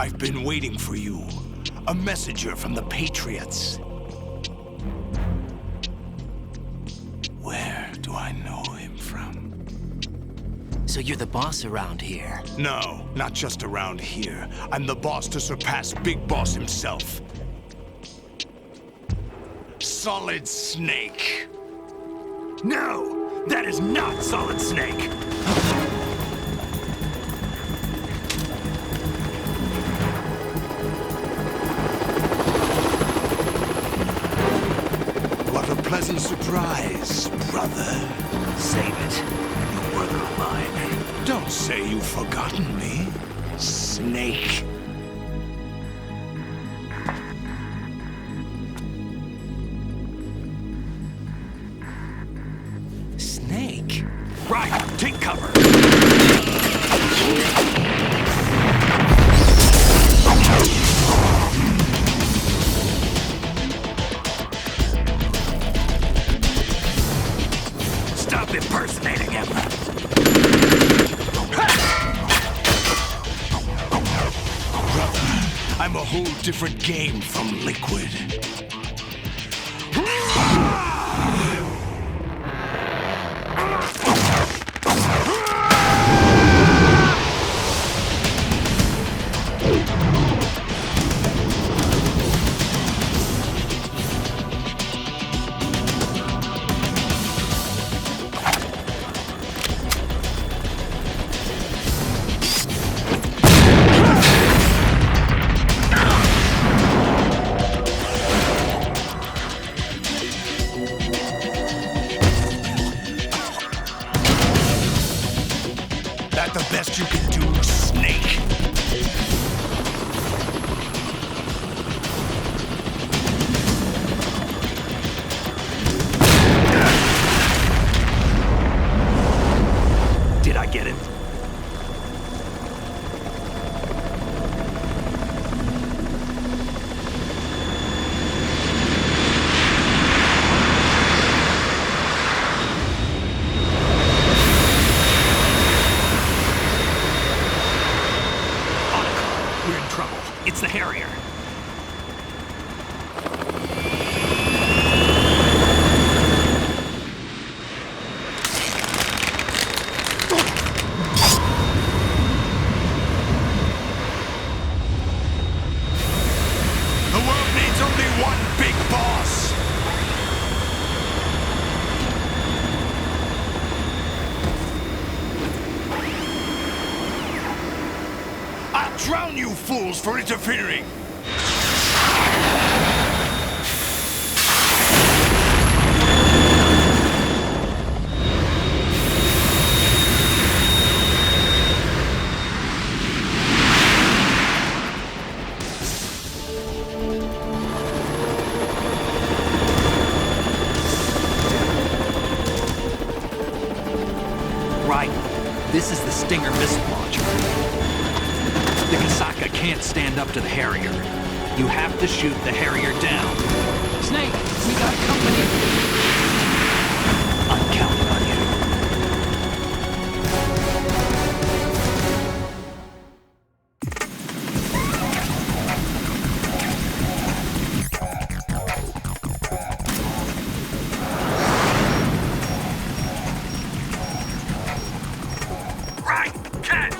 I've been waiting for you. A messenger from the Patriots. Where do I know him from? So you're the boss around here? No, not just around here. I'm the boss to surpass Big Boss himself. Solid Snake. No! That is not Solid Snake! What a pleasant surprise, brother. Save it. You work of mine. Don't say you've forgotten me, Snake. Snake? Right, take cover. Stop impersonating him. Brother, I'm a whole different game from Liquid. That the best you can do, Snake? Did I get it? We're in trouble. It's the Harrier. The world needs only one big boss. I'll drown you fools for interfering. Right. This is the Stinger missile launcher. The Kasaka can't stand up to the Harrier. You have to shoot the Harrier down. Snake, we got company. I'm counting on you. Right! Catch!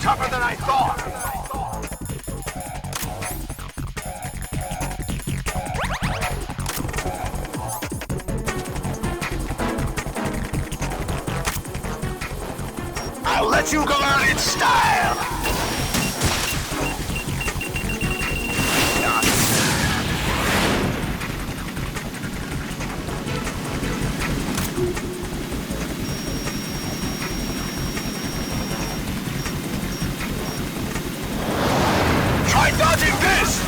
Tougher than I thought! I'll let you go out in style! Try dodging this!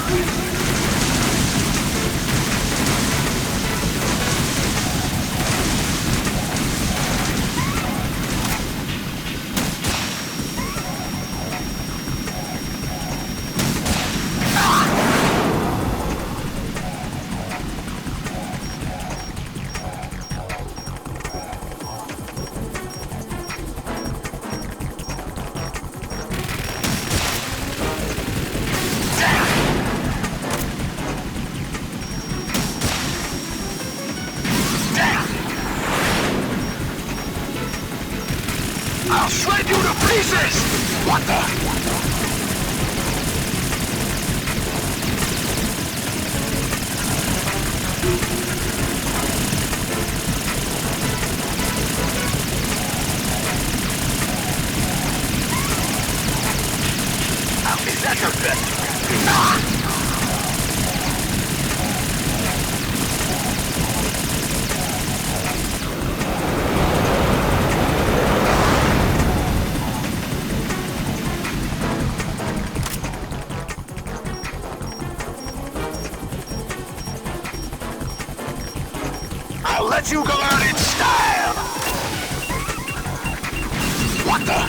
I'll shred you to pieces! What the? Is that your best? Ah! I'll let you go out in style! What the?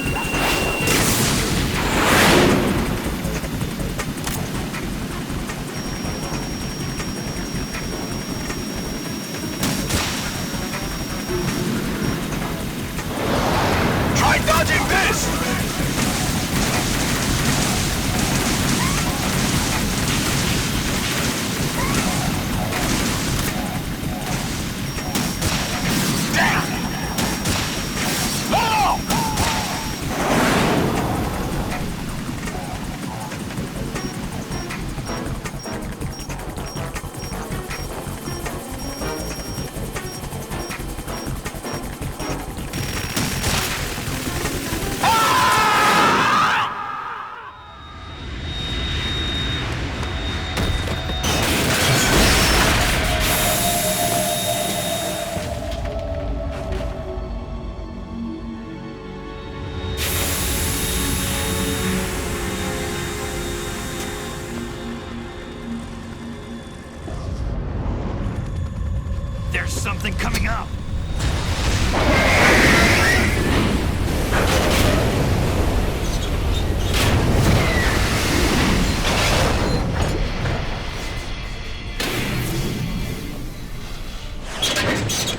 Try dodging this! something coming up!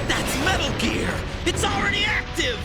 That's Metal Gear! It's already active!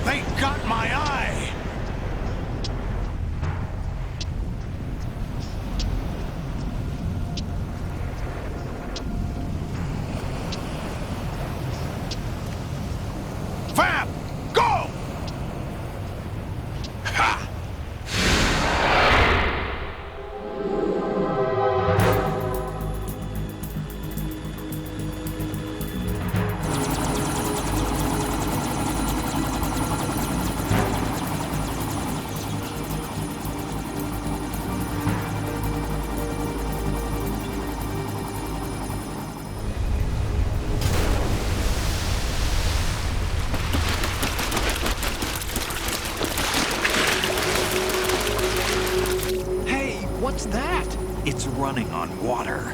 They got my eye! Fab! Go! Ha! What's that? It's running on water.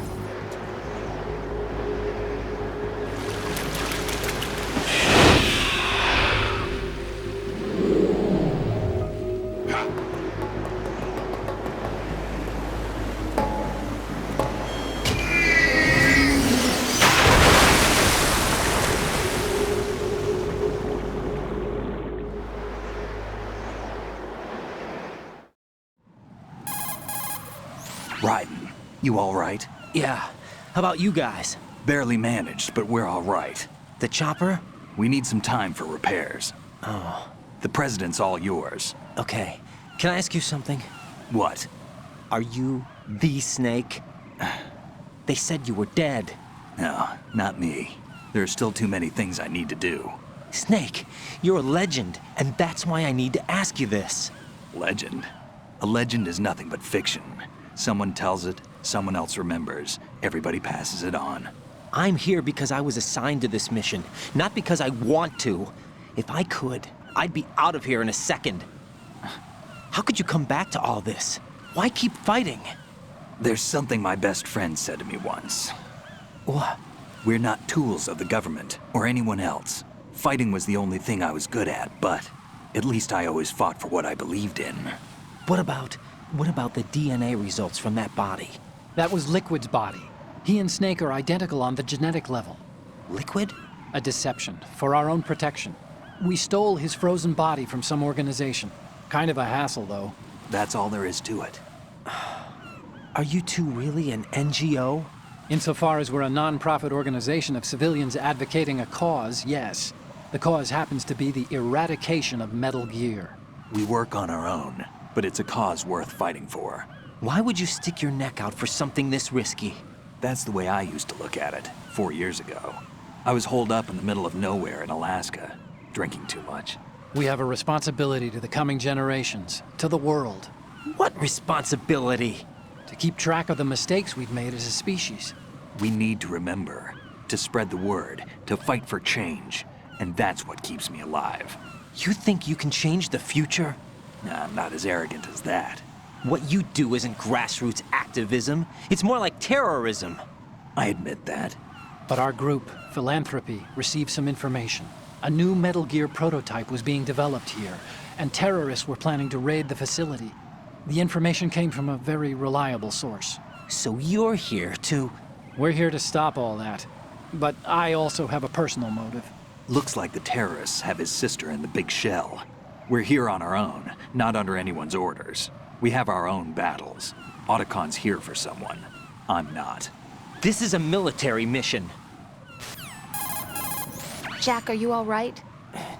Raiden, you all right? Yeah. How about you guys? Barely managed, but we're all right. The chopper? We need some time for repairs. Oh, The president's all yours. okay. Can I ask you something? What? Are you the Snake? They said you were dead. No, not me. There are still too many things I need to do. Snake, you're a legend, and that's why I need to ask you this. Legend? A legend is nothing but fiction. Someone tells it, someone else remembers. Everybody passes it on. I'm here because I was assigned to this mission, not because I want to. If I could, I'd be out of here in a second. How could you come back to all this? Why keep fighting? There's something my best friend said to me once. What? We're not tools of the government or anyone else. Fighting was the only thing I was good at, but at least I always fought for what I believed in. What about the DNA results from that body? That was Liquid's body. He and Snake are identical on the genetic level. Liquid? A deception, for our own protection. We stole his frozen body from some organization. Kind of a hassle, though. That's all there is to it. Are you two really an NGO? Insofar as we're a non-profit organization of civilians advocating a cause, yes. The cause happens to be the eradication of Metal Gear. We work on our own, but it's a cause worth fighting for. Why would you stick your neck out for something this risky? That's the way I used to look at it, 4 years ago. I was holed up in the middle of nowhere in Alaska, drinking too much. We have a responsibility to the coming generations, to the world, What responsibility? to keep track of the mistakes we've made as a species. We need to remember, to spread the word, to fight for change, and that's what keeps me alive. You think you can change the future? Nah, I'm not as arrogant as that. What you do isn't grassroots activism. It's more like terrorism. I admit that. But our group, Philanthropy, received some information. A new Metal Gear prototype was being developed here, and terrorists were planning to raid the facility. The information came from a very reliable source. So you're here to... We're here to stop all that. but I also have a personal motive. Looks like the terrorists have his sister in the big shell. We're here on our own, not under anyone's orders. We have our own battles. Otacon's here for someone. I'm not. This is a military mission. Jack, are you all right?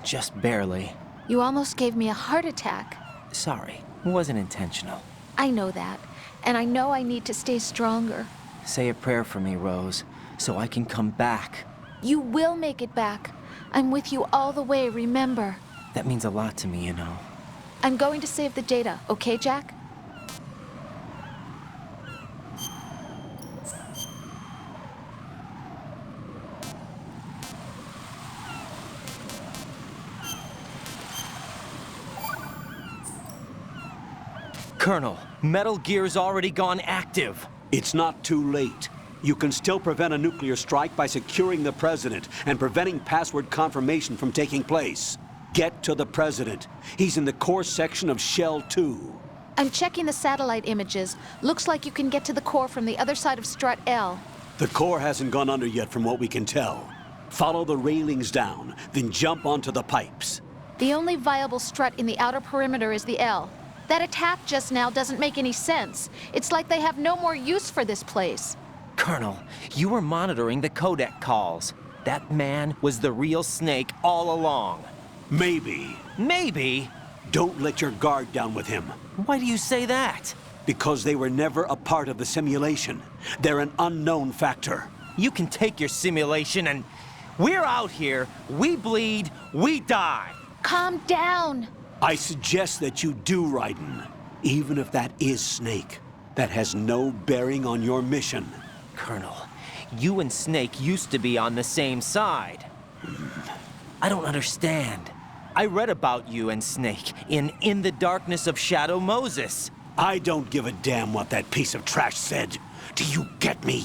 Just barely. You almost gave me a heart attack. Sorry, it wasn't intentional. I know that, and I know I need to stay stronger. Say a prayer for me, Rose, so I can come back. You will make it back. I'm with you all the way, remember? That means a lot to me, you know. I'm going to save the data, okay, Jack? Colonel, Metal Gear's already gone active. It's not too late. You can still prevent a nuclear strike by securing the President and preventing password confirmation from taking place. Get to the President. He's in the core section of Shell 2. I'm checking the satellite images. Looks like you can get to the core from the other side of Strut L. The core hasn't gone under yet from what we can tell. Follow the railings down, then jump onto the pipes. The only viable strut in the outer perimeter is the L. That attack just now doesn't make any sense. It's like they have no more use for this place. Colonel, you were monitoring the codec calls. That man was the real Snake all along. Maybe. Maybe? Don't let your guard down with him. Why do you say that? Because they were never a part of the simulation. They're an unknown factor. You can take your simulation and... We're out here, we bleed, we die. Calm down. I suggest that you do, Raiden. Even if that is Snake. That has no bearing on your mission. Colonel, you and Snake used to be on the same side. I don't understand. I read about you and Snake in the Darkness of Shadow Moses. I don't give a damn what that piece of trash said. Do you get me?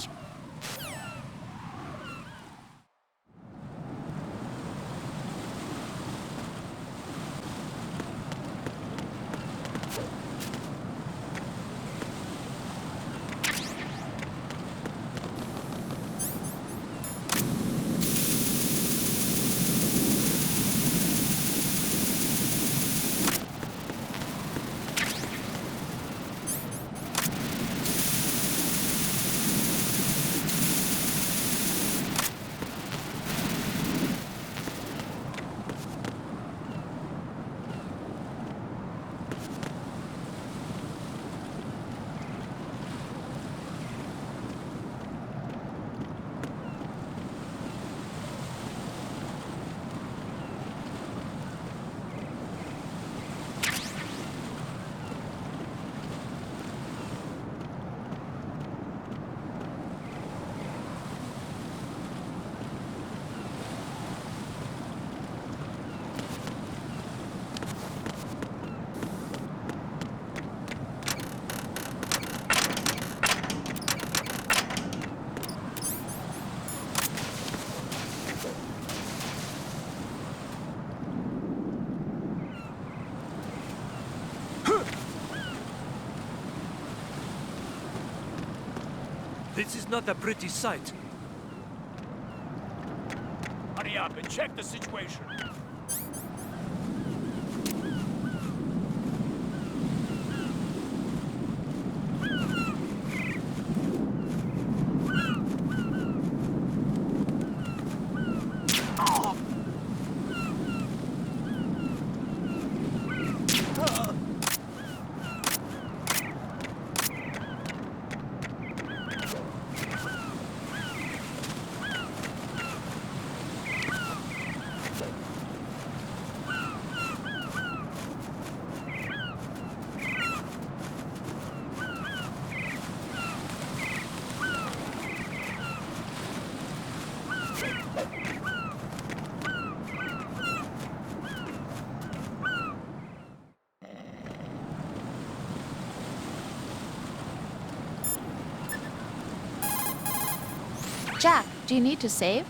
This is not a pretty sight. Hurry up and check the situation. Jack, do you need to save?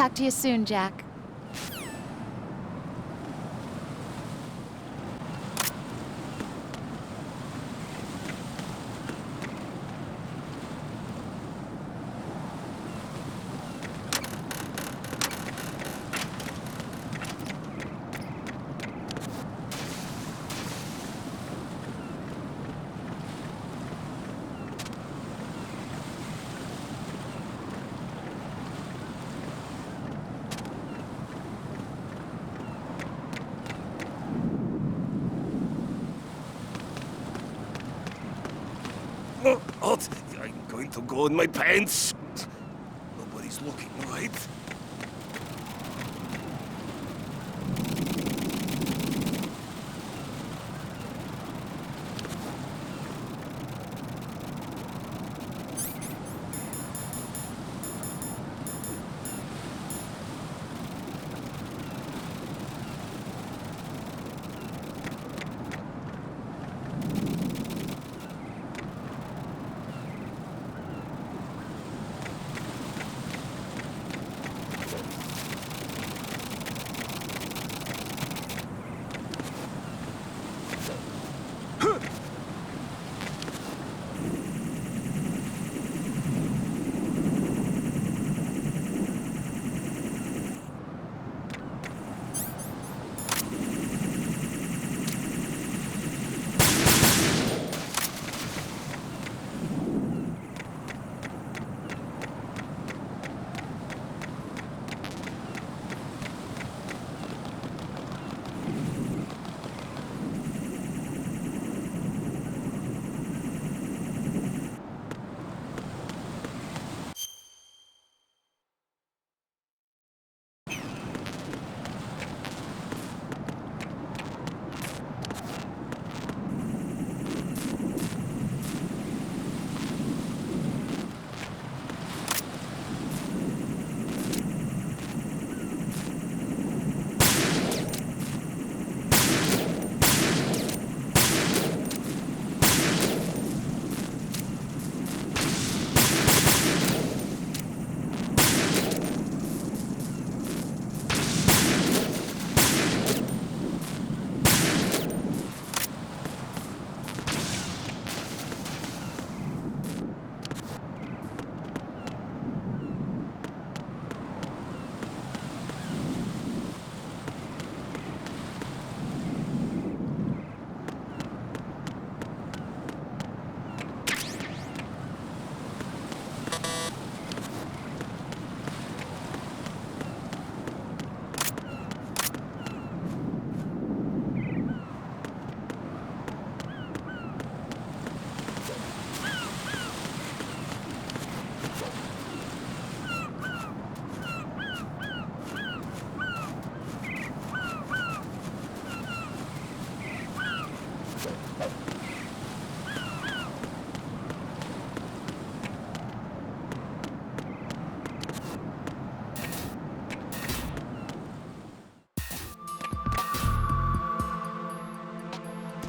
Talk to you soon, Jack. What? I'm going to go in my pants. Nobody's looking, right?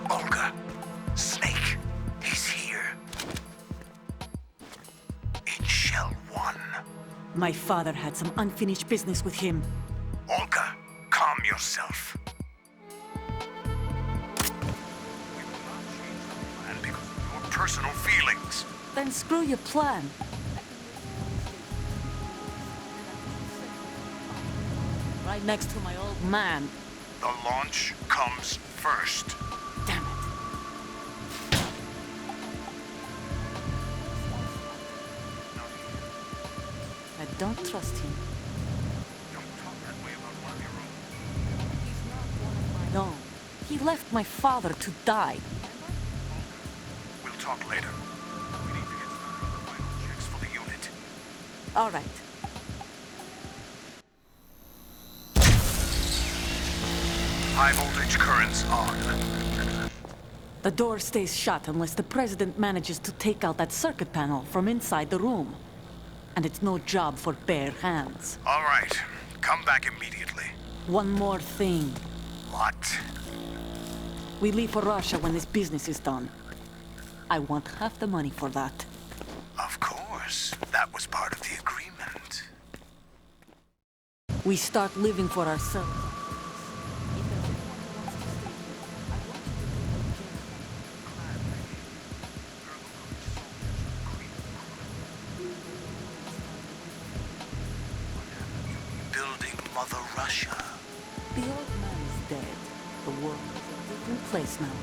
Olga, Snake, he's here. In Shell 1. My father had some unfinished business with him. Olga, calm yourself. We will not change the plan because of your personal feelings. Then screw your plan. Right next to my old man. The launch comes first. Damn it. I don't trust him. Don't talk that way about one of your own. No. He left my father to die. We'll talk later. We need to get started on the final checks for the unit. All right. High voltage currents on. The door stays shut unless the president manages to take out that circuit panel from inside the room. And it's no job for bare hands. All right. Come back immediately. One more thing. What? We leave for Russia when this business is done. I want half the money for that. Of course. That was part of the agreement. We start living for ourselves. Building Mother Russia. The old man is dead. The world is a different place now.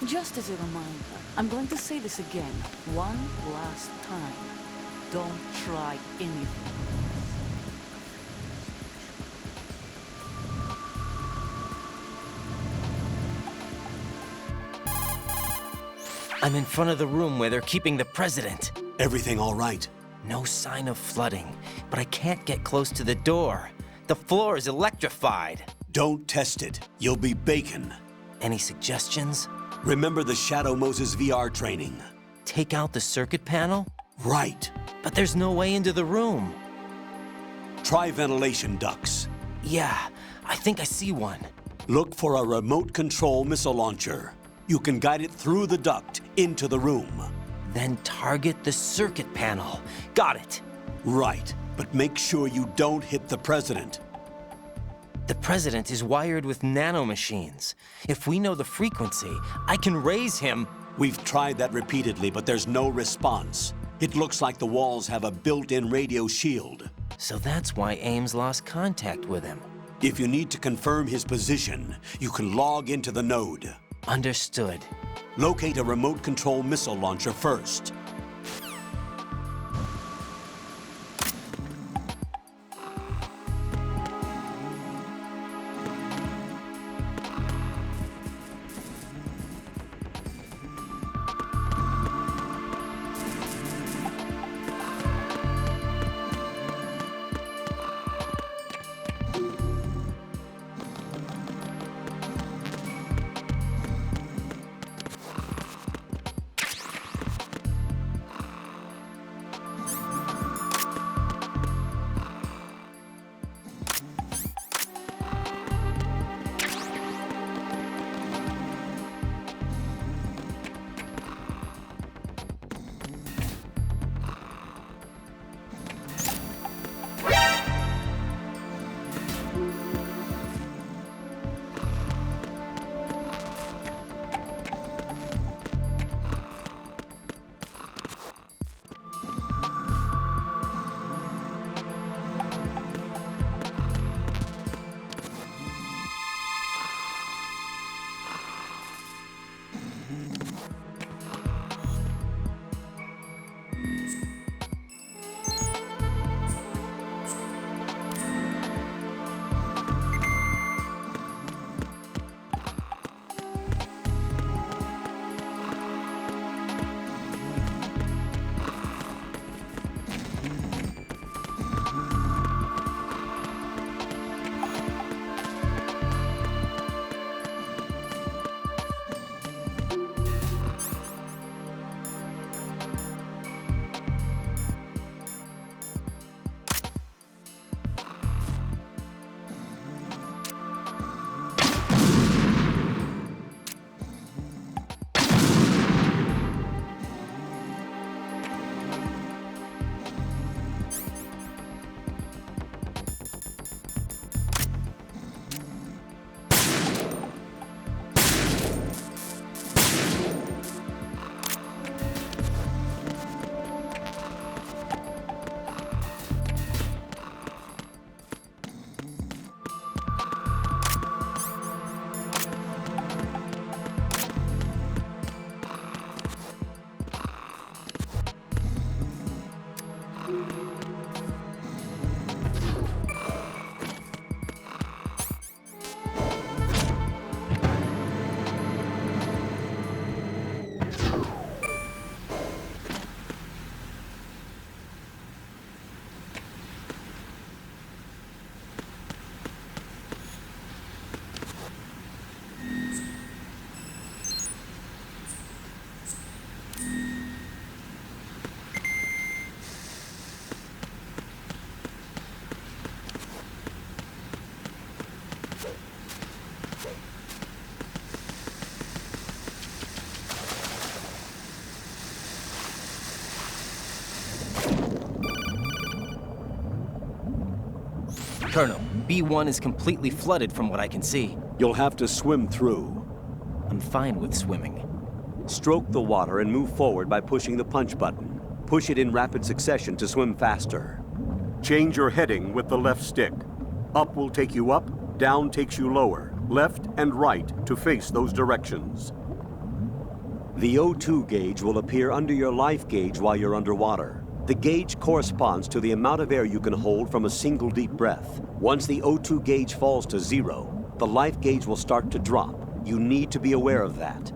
Just as a reminder, I'm going to say this again, one last time. Don't try anything. I'm in front of the room where they're keeping the president. Everything all right? No sign of flooding, but I can't get close to the door. The floor is electrified. Don't test it. You'll be bacon. Any suggestions? Remember the Shadow Moses VR training? Take out the circuit panel? Right. But there's no way into the room. Try ventilation ducts. Yeah, I think I see one. Look for a remote control missile launcher. You can guide it through the duct into the room. Then target the circuit panel. Got it. Right, but make sure you don't hit the president. The president is wired with nanomachines. If we know the frequency, I can raise him. We've tried that repeatedly, but there's no response. It looks like the walls have a built-in radio shield. So that's why Ames lost contact with him. If you need to confirm his position, you can log into the node. Understood. Locate a remote control missile launcher first. Colonel, B1 is completely flooded from what I can see. You'll have to swim through. I'm fine with swimming. Stroke the water and move forward by pushing the punch button. Push it in rapid succession to swim faster. Change your heading with the left stick. Up will take you up, down takes you lower, left and right to face those directions. The O2 gauge will appear under your life gauge while you're underwater. The gauge corresponds to the amount of air you can hold from a single deep breath. Once the O2 gauge falls to 0, the life gauge will start to drop. You need to be aware of that.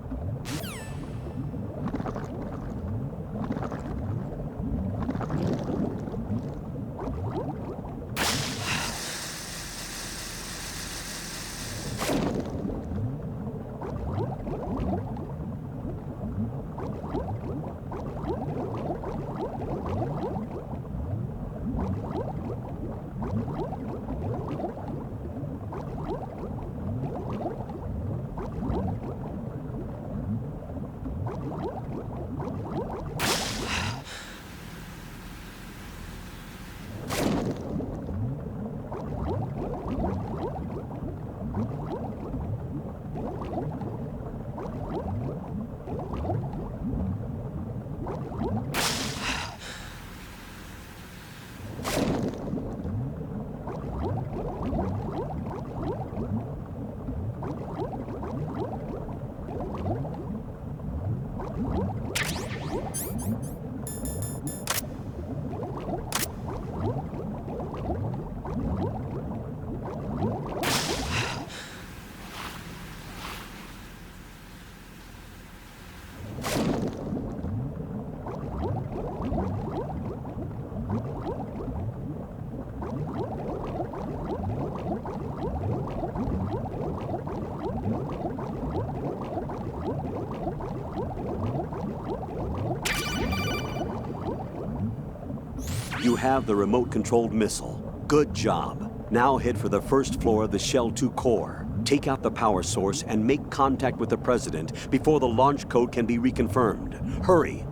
You have the remote-controlled missile. Good job. Now head for the first floor of the Shell 2 core. Take out the power source and make contact with the President before the launch code can be reconfirmed. Hurry!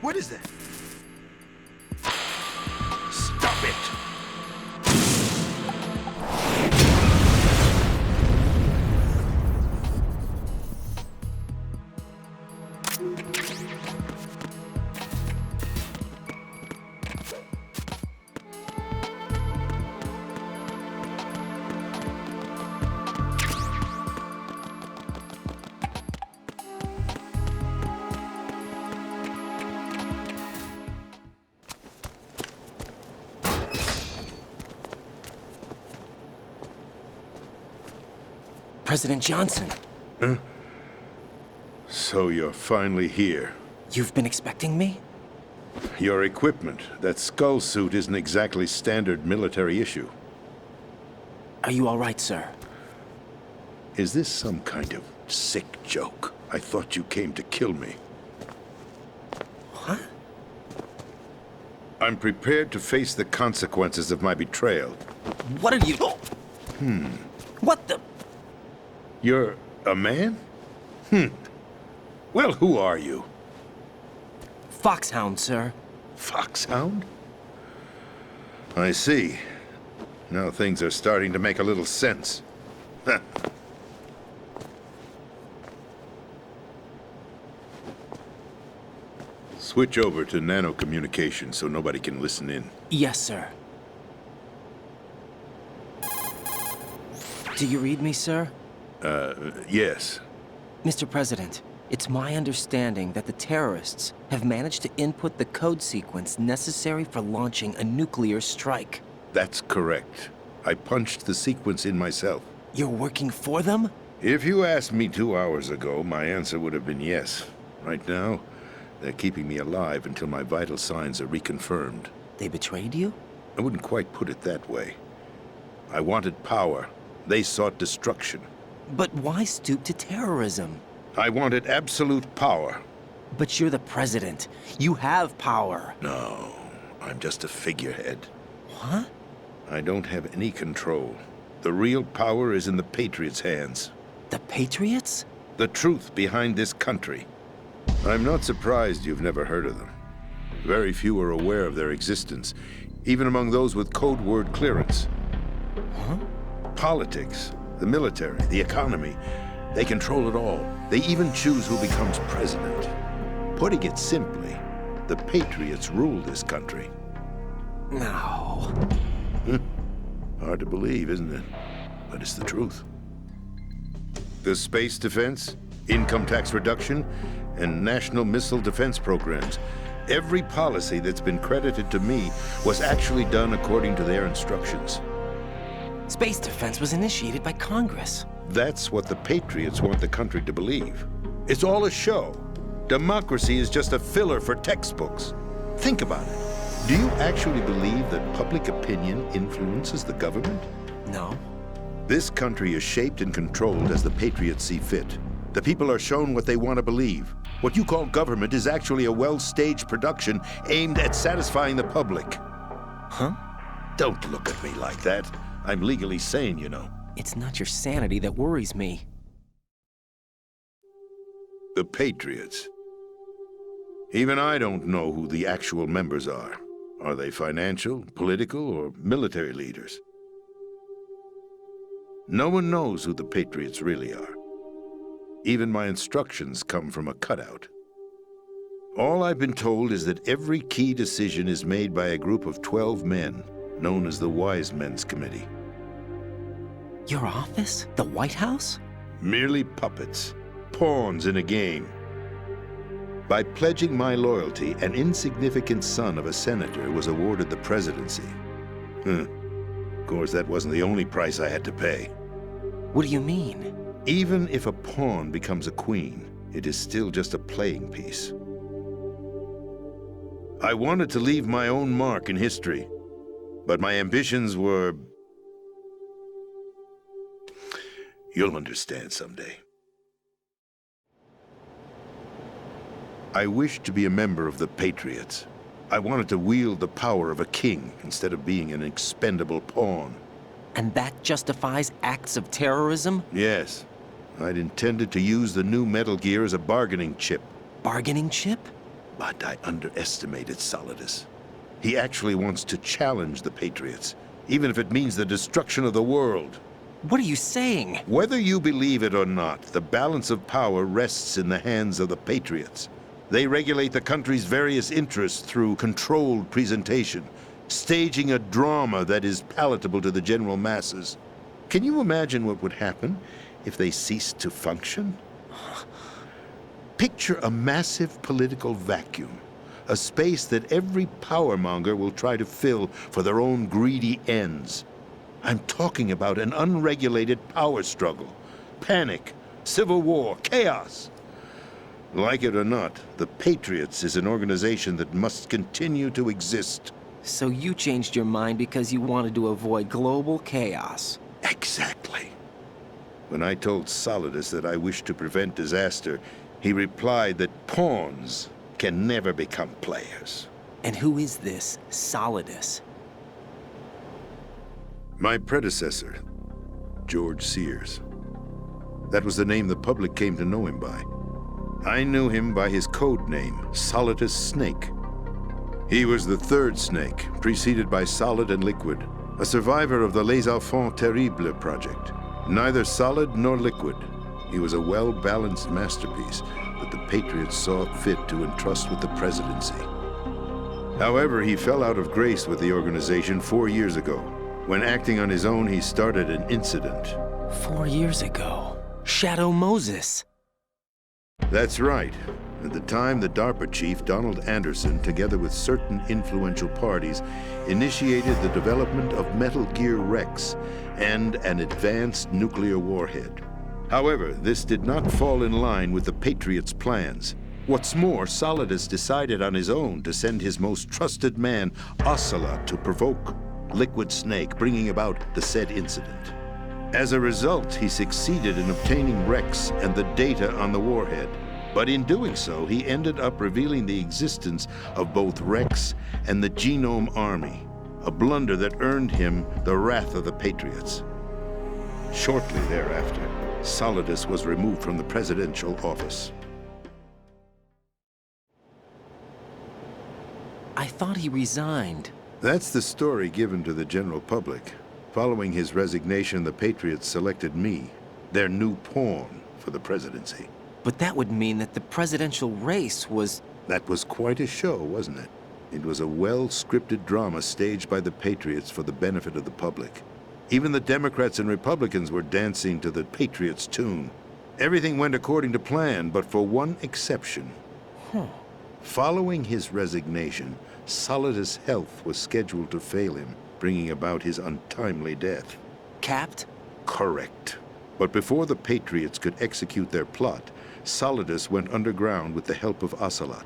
What is that? Stop it! President Johnson, So you're finally here. you've been expecting me? Your equipment, that skull suit, isn't exactly standard military issue. Are you all right, sir? Is this some kind of sick joke? I thought you came to kill me. What? I'm prepared to face the consequences of my betrayal. What are you... What the... You're a man? Well, who are you? Foxhound, sir. Foxhound? I see. Now things are starting to make a little sense. Switch over to nano-communication so nobody can listen in. Yes, sir. Do you read me, sir? Yes. Mr. President, it's my understanding that the terrorists have managed to input the code sequence necessary for launching a nuclear strike. That's correct. I punched the sequence in myself. You're working for them? If you asked me 2 hours ago, my answer would have been yes. Right now, they're keeping me alive until my vital signs are reconfirmed. They betrayed you? I wouldn't quite put it that way. I wanted power. They sought destruction. But why stoop to terrorism? I wanted absolute power. But you're the president. You have power. No, I'm just a figurehead. What? I don't have any control. The real power is in the Patriots' hands. The Patriots? The truth behind this country. I'm not surprised you've never heard of them. Very few are aware of their existence, even among those with code word clearance. Huh? Politics, the military, the economy, they control it all. They even choose who becomes president. Putting it simply, the Patriots rule this country. No. Hard to believe, isn't it? But it's the truth. The space defense, income tax reduction, and national missile defense programs. Every policy that's been credited to me was actually done according to their instructions. Space defense was initiated by Congress. That's what the Patriots want the country to believe. It's all a show. Democracy is just a filler for textbooks. Think about it. Do you actually believe that public opinion influences the government? No. This country is shaped and controlled as the Patriots see fit. The people are shown what they want to believe. What you call government is actually a well-staged production aimed at satisfying the public. Huh? Don't look at me like that. I'm legally sane, you know. It's not your sanity that worries me. The Patriots. Even I don't know who the actual members are. Are they financial, political, or military leaders? No one knows who the Patriots really are. Even my instructions come from a cutout. All I've been told is that every key decision is made by a group of 12 men, known as the Wise Men's Committee. Your office? The White House? Merely puppets, pawns in a game. By pledging my loyalty, an insignificant son of a senator was awarded the presidency. Of course, that wasn't the only price I had to pay. What do you mean? Even if a pawn becomes a queen, it is still just a playing piece. I wanted to leave my own mark in history, but my ambitions were... You'll understand someday. I wished to be a member of the Patriots. I wanted to wield the power of a king instead of being an expendable pawn. And that justifies acts of terrorism? Yes. I'd intended to use the new Metal Gear as a bargaining chip. Bargaining chip? But I underestimated Solidus. He actually wants to challenge the Patriots, even if it means the destruction of the world. What are you saying? Whether you believe it or not, the balance of power rests in the hands of the Patriots. They regulate the country's various interests through controlled presentation, staging a drama that is palatable to the general masses. Can you imagine what would happen if they ceased to function? Picture a massive political vacuum, a space that every powermonger will try to fill for their own greedy ends. I'm talking about an unregulated power struggle, panic, civil war, chaos. Like it or not, the Patriots is an organization that must continue to exist. So you changed your mind because you wanted to avoid global chaos. Exactly. When I told Solidus that I wished to prevent disaster, he replied that pawns can never become players. And who is this Solidus? My predecessor, George Sears. That was the name the public came to know him by. I knew him by his code name, Solidus Snake. He was the third snake, preceded by Solid and Liquid, a survivor of the Les Enfants Terribles project. Neither solid nor liquid, he was a well-balanced masterpiece that the Patriots saw fit to entrust with the presidency. However, he fell out of grace with the organization 4 years ago. When acting on his own, he started an incident. 4 years ago. Shadow Moses. That's right. At the time, the DARPA chief, Donald Anderson, together with certain influential parties, initiated the development of Metal Gear Rex and an advanced nuclear warhead. However, this did not fall in line with the Patriots' plans. What's more, Solidus decided on his own to send his most trusted man, Ocelot, to provoke Liquid Snake, bringing about the said incident. As a result, he succeeded in obtaining Rex and the data on the warhead. But in doing so, he ended up revealing the existence of both Rex and the Genome Army, a blunder that earned him the wrath of the Patriots. Shortly thereafter, Solidus was removed from the presidential office. I thought he resigned. That's the story given to the general public. Following his resignation, the Patriots selected me, their new pawn, for the presidency. But that would mean that the presidential race was... That was quite a show, wasn't it? It was a well-scripted drama staged by the Patriots for the benefit of the public. Even the Democrats and Republicans were dancing to the Patriots' tune. Everything went according to plan, but for one exception. Following his resignation, Solidus' health was scheduled to fail him, bringing about his untimely death. Capped? Correct. But before the Patriots could execute their plot, Solidus went underground with the help of Ocelot.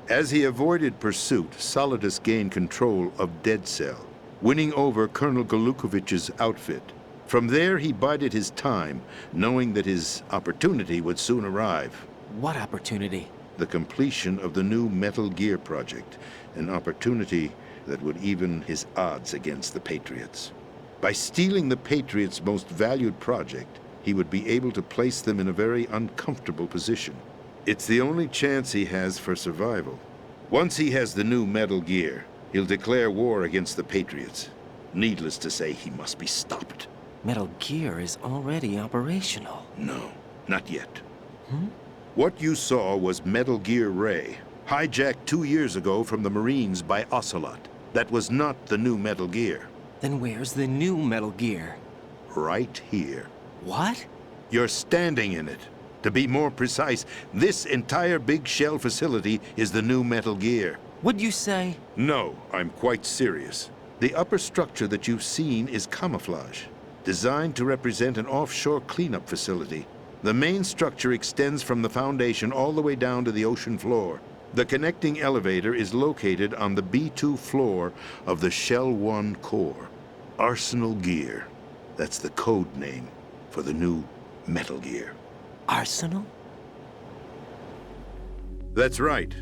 As he avoided pursuit, Solidus gained control of Dead Cell, winning over Colonel Golukovich's outfit. From there, he bided his time, knowing that his opportunity would soon arrive. What opportunity? The completion of the new Metal Gear project, an opportunity that would even his odds against the Patriots. By stealing the Patriots' most valued project, he would be able to place them in a very uncomfortable position. It's the only chance he has for survival. Once he has the new Metal Gear, he'll declare war against the Patriots. Needless to say, he must be stopped. Metal Gear is already operational. No, not yet. What you saw was Metal Gear Ray, hijacked 2 years ago from the Marines by Ocelot. That was not the new Metal Gear. Then where's the new Metal Gear? Right here. What? You're standing in it. To be more precise, this entire big shell facility is the new Metal Gear. What'd you say? No, I'm quite serious. The upper structure that you've seen is camouflage, designed to represent an offshore cleanup facility. The main structure extends from the foundation all the way down to the ocean floor. The connecting elevator is located on the B2 floor of the Shell 1 core. Arsenal Gear. That's the code name for the new Metal Gear. Arsenal? That's right.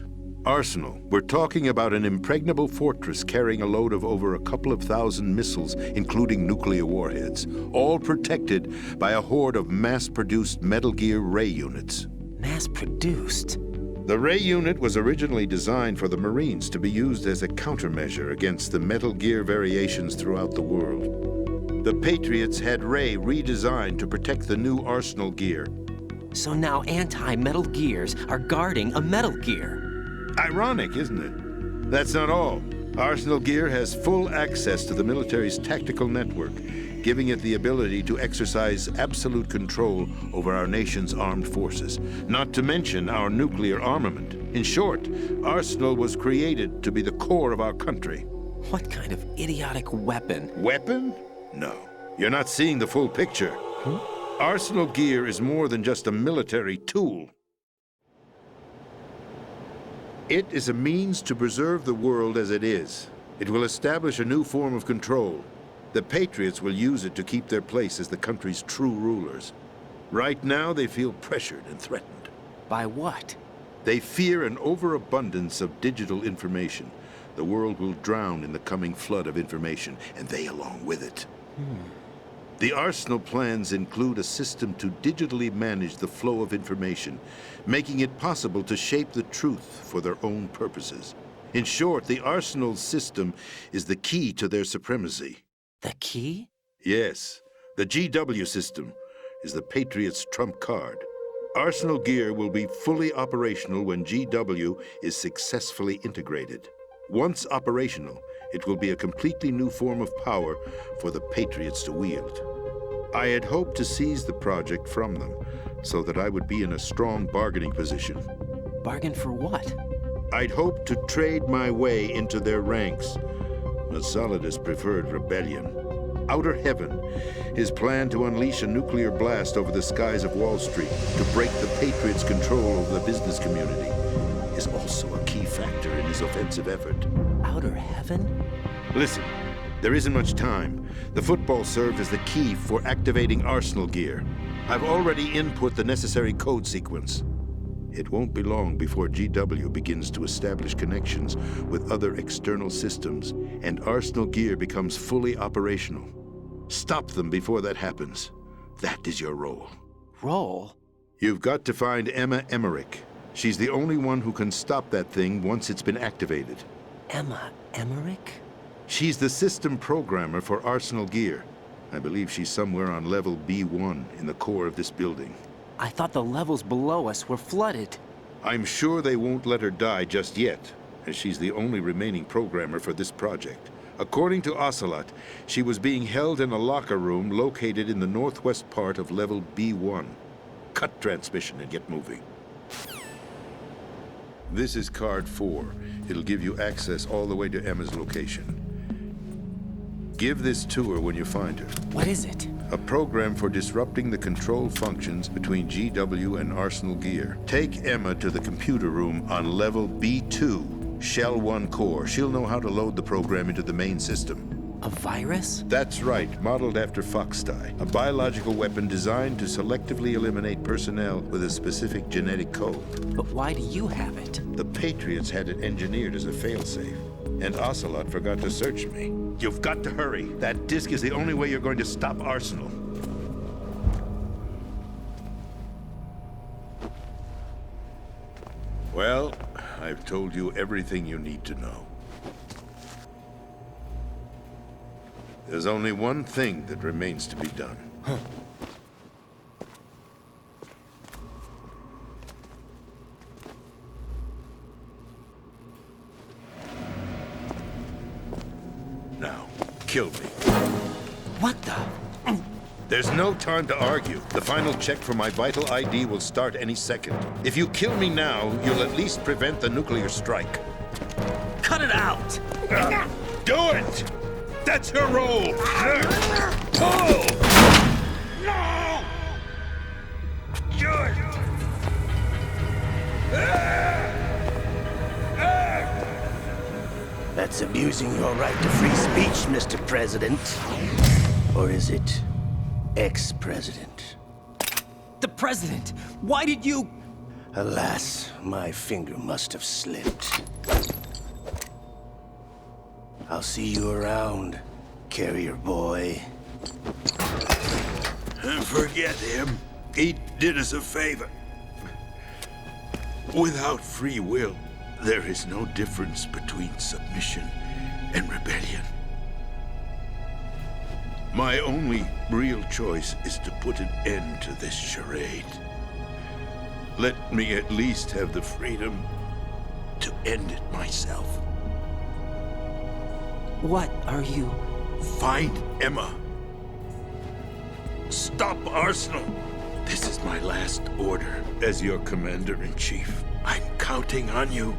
Arsenal. We're talking about an impregnable fortress carrying a load of over a couple of thousand missiles, including nuclear warheads, all protected by a horde of mass-produced Metal Gear Ray units. Mass-produced? The Ray unit was originally designed for the Marines to be used as a countermeasure against the Metal Gear variations throughout the world. The Patriots had Ray redesigned to protect the new Arsenal gear. So now anti-Metal Gears are guarding a Metal Gear. Ironic, isn't it? That's not all. Arsenal Gear has full access to the military's tactical network, giving it the ability to exercise absolute control over our nation's armed forces, not to mention our nuclear armament. In short, Arsenal was created to be the core of our country. What kind of idiotic weapon? Weapon? No. You're not seeing the full picture. Arsenal Gear is more than just a military tool. It is a means to preserve the world as it is. It will establish a new form of control. The Patriots will use it to keep their place as the country's true rulers. Right now, they feel pressured and threatened. By what? They fear an overabundance of digital information. The world will drown in the coming flood of information, and they along with it. The Arsenal plans include a system to digitally manage the flow of information, making it possible to shape the truth for their own purposes. In short, the Arsenal system is the key to their supremacy. The key? Yes, the GW system is the Patriots' trump card. Arsenal Gear will be fully operational when GW is successfully integrated. Once operational, it will be a completely new form of power for the Patriots to wield. I had hoped to seize the project from them so that I would be in a strong bargaining position. Bargain for what? I'd hoped to trade my way into their ranks. But Solidus preferred rebellion. Outer Heaven, his plan to unleash a nuclear blast over the skies of Wall Street to break the Patriots' control over the business community, is also a key factor in his offensive effort. Outer Heaven? Listen, there isn't much time. The football served as the key for activating Arsenal Gear. I've already input the necessary code sequence. It won't be long before GW begins to establish connections with other external systems, and Arsenal Gear becomes fully operational. Stop them before that happens. That is your role. Role? You've got to find Emma Emmerich. She's the only one who can stop that thing once it's been activated. Emma Emmerich? She's the system programmer for Arsenal Gear. I believe she's somewhere on level B1 in the core of this building. I thought the levels below us were flooded. I'm sure they won't let her die just yet, as she's the only remaining programmer for this project. According to Ocelot, she was being held in a locker room located in the northwest part of level B1. Cut transmission and get moving. This is card 4. It'll give you access all the way to Emma's location. Give this to her when you find her. What is it? A program for disrupting the control functions between GW and Arsenal Gear. Take Emma to the computer room on level B2, Shell 1 core. She'll know how to load the program into the main system. A virus? That's right, modeled after Foxdie, a biological weapon designed to selectively eliminate personnel with a specific genetic code. But why do you have it? The Patriots had it engineered as a failsafe, and Ocelot forgot to search me. You've got to hurry. That disk is the only way you're going to stop Arsenal. Well, I've told you everything you need to know. There's only one thing that remains to be done. Now, kill me. What the? There's no time to argue. The final check for my vital ID will start any second. If you kill me now, you'll at least prevent the nuclear strike. Cut it out! Do it! That's her role! Pull! No! Do it! That's abusing your right to free speech, Mr. President. Or is it ex-president? The president! Why did you... Alas, my finger must have slipped. I'll see you around, carrier boy. Forget him. He did us a favor. Without free will, there is no difference between submission and rebellion. My only real choice is to put an end to this charade. Let me at least have the freedom to end it myself. What are you... Find Emma. Stop Arsenal. This is my last order as your commander-in-chief. I'm counting on you.